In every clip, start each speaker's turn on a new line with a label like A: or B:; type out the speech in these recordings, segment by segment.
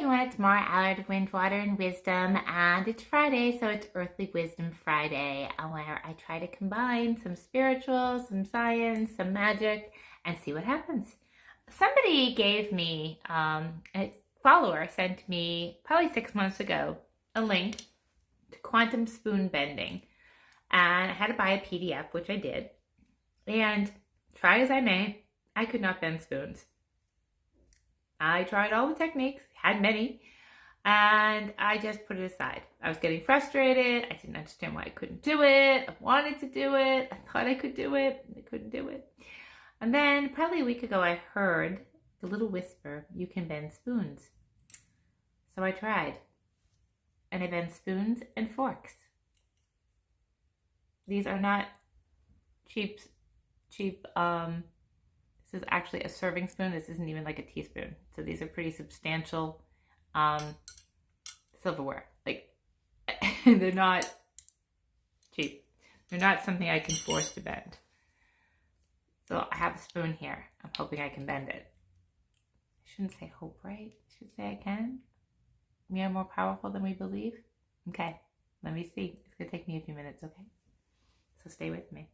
A: everyone, it's Mara Allard, Wind, Water, and Wisdom, and it's Friday, so it's Earthly Wisdom Friday, where I try to combine some spiritual, some science, some magic, and see what happens. Somebody gave me, a follower sent me probably 6 months ago, a link to quantum spoon bending, and I had to buy a PDF, which I did, and try as I may, I could not bend spoons. I tried all the techniques, had many, and I just put it aside. I was getting frustrated. I didn't understand why I couldn't do it. I wanted to do it. I thought I could do it. I couldn't do it. And then probably a week ago, I heard the little whisper, you can bend spoons. So I tried. And I bend spoons and forks. These are not cheap, this is actually a serving spoon. This isn't even like a teaspoon. So these are pretty substantial silverware. Like, they're not cheap. They're not something I can force to bend. So I have a spoon here. I'm hoping I can bend it. I shouldn't say hope, right? I should say I can. We are more powerful than we believe. Okay, let me see. It's gonna take me a few minutes, okay? So stay with me.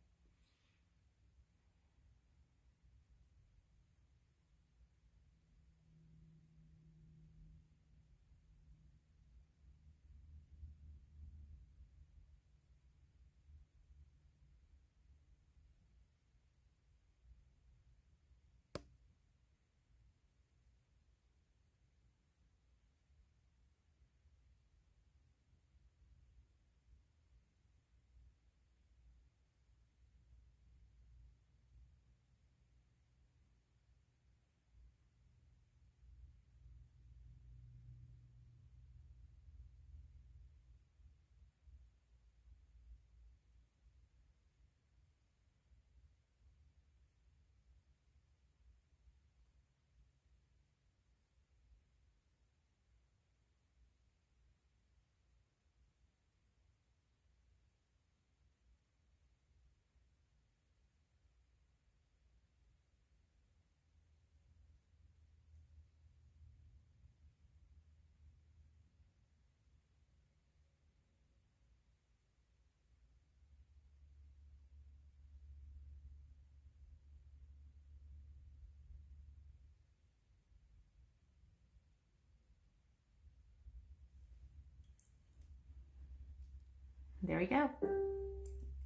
A: There we go.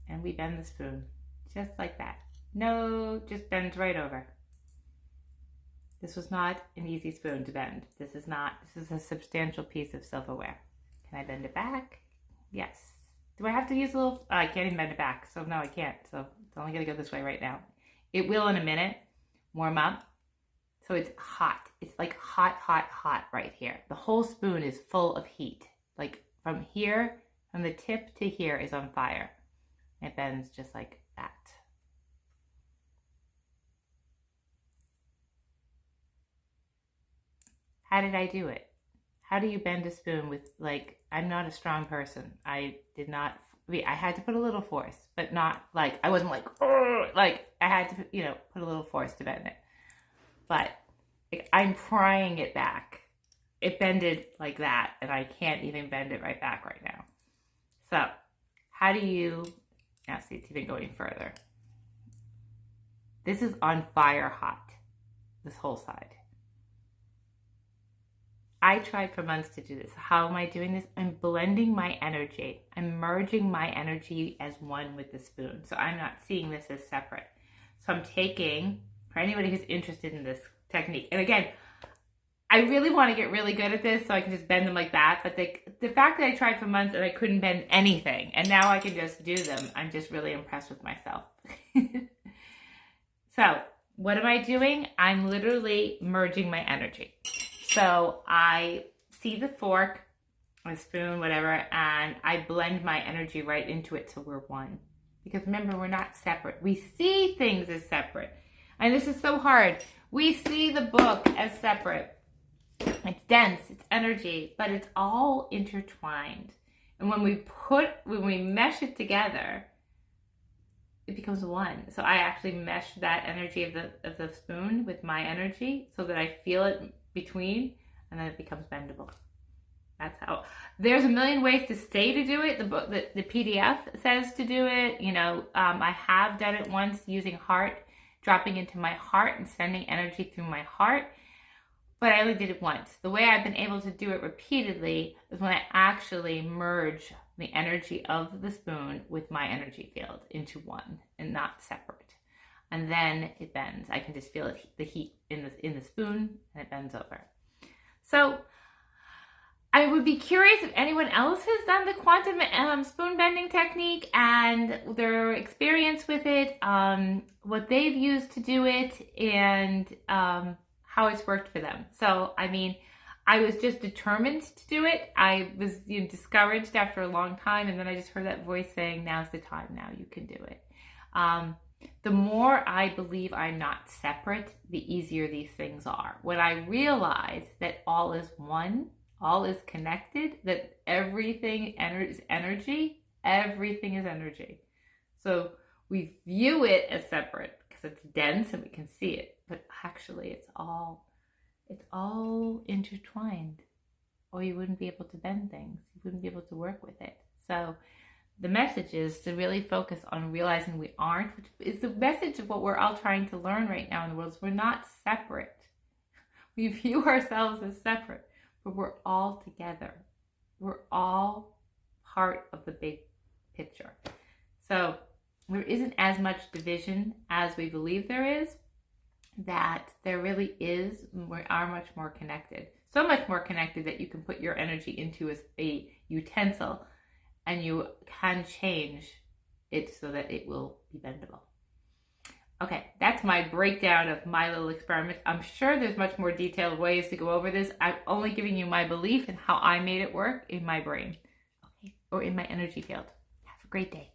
A: And we bend the spoon, just like that. No, just bends right over. This was not an easy spoon to bend. This is a substantial piece of silverware. Can I bend it back? Yes. Do I have to use a little, I can't even bend it back, so no, I can't. So it's only gonna go this way right now. It will in a minute, warm up. So it's hot. It's like hot, hot, hot right here. The whole spoon is full of heat. Like from here, from the tip to here is on fire. It bends just like that. How did I do it? How do you bend a spoon with, like, I'm not a strong person. I had to put a little force, but not like, I wasn't like, like I had to, put a little force to bend it. But like, I'm prying it back. It bended like that, and I can't even bend it right back right now. So how do you, now see, it's even going further. This is on fire hot, this whole side. I tried for months to do this. How am I doing this? I'm blending my energy. I'm merging my energy as one with the spoon. So I'm not seeing this as separate. So I'm taking, for anybody who's interested in this technique, and again, I really want to get really good at this so I can just bend them like that. But the fact that I tried for months and I couldn't bend anything, and now I can just do them, I'm just really impressed with myself. So what am I doing? I'm literally merging my energy. So I see the fork, a spoon, whatever, and I blend my energy right into it so we're one. Because remember, we're not separate. We see things as separate. And this is so hard. We see the book as separate. It's dense, it's energy, but it's all intertwined. And when we mesh it together, it becomes one. So I actually mesh that energy of the spoon with my energy so that I feel it between, and then it becomes bendable. That's how. There's a million ways to say to do it. The book, the PDF says to do it. You know, I have done it once using heart, dropping into my heart and sending energy through my heart. But I only did it once. The way I've been able to do it repeatedly is when I actually merge the energy of the spoon with my energy field into one and not separate. And then it bends. I can just feel the heat in the spoon, and it bends over. So I would be curious if anyone else has done the quantum spoon bending technique and their experience with it, what they've used to do it, and how it's worked for them. So, I mean, I was just determined to do it. I was discouraged after a long time, and then I just heard that voice saying, now's the time, now you can do it. The more I believe I'm not separate, the easier these things are. When I realize that all is one, all is connected, that everything is energy, everything is energy. So we view it as separate because it's dense and we can see it, but actually it's all intertwined, or you wouldn't be able to bend things. You wouldn't be able to work with it. So the message is to really focus on realizing we aren't, which is the message of what we're all trying to learn right now in the world, is we're not separate. We view ourselves as separate, but we're all together. We're all part of the big picture. So there isn't as much division as we believe there is, that there really is. We are much more connected. So much more connected that you can put your energy into a utensil and you can change it so that it will be bendable. Okay, that's my breakdown of my little experiment. I'm sure there's much more detailed ways to go over this. I'm only giving you my belief and how I made it work in my brain, okay, or in my energy field. Have a great day.